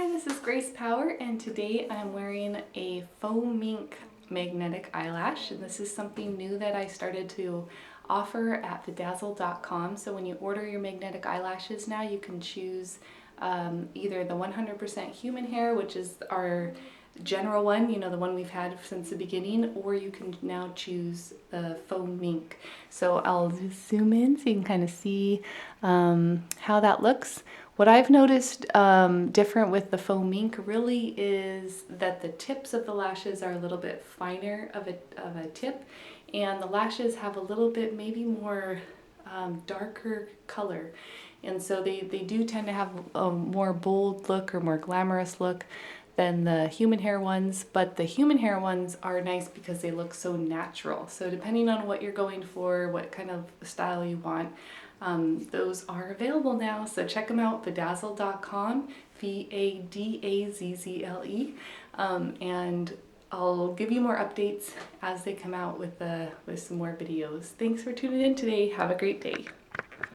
Hi, this is Grace Power, and today I'm wearing a Faux Mink magnetic eyelash, and this is something new that I started to offer at bedazzle.com. So when you order your magnetic eyelashes now, you can choose either the 100% human hair, which is our general one, you know, the one we've had since the beginning, or you can now choose the Faux Mink. So I'll just zoom in so you can kind of see how that looks. What I've noticed different with the Faux Mink really is that the tips of the lashes are a little bit finer of a tip, and the lashes have a little bit maybe more darker color. And so they do tend to have a more bold look or more glamorous look than the human hair ones, but the human hair ones are nice because they look so natural. So depending on what you're going for, what kind of style you want, those are available now. So check them out, bedazzle.com, Vadazzle, and I'll give you more updates as they come out with some more videos. Thanks for tuning in today. Have a great day.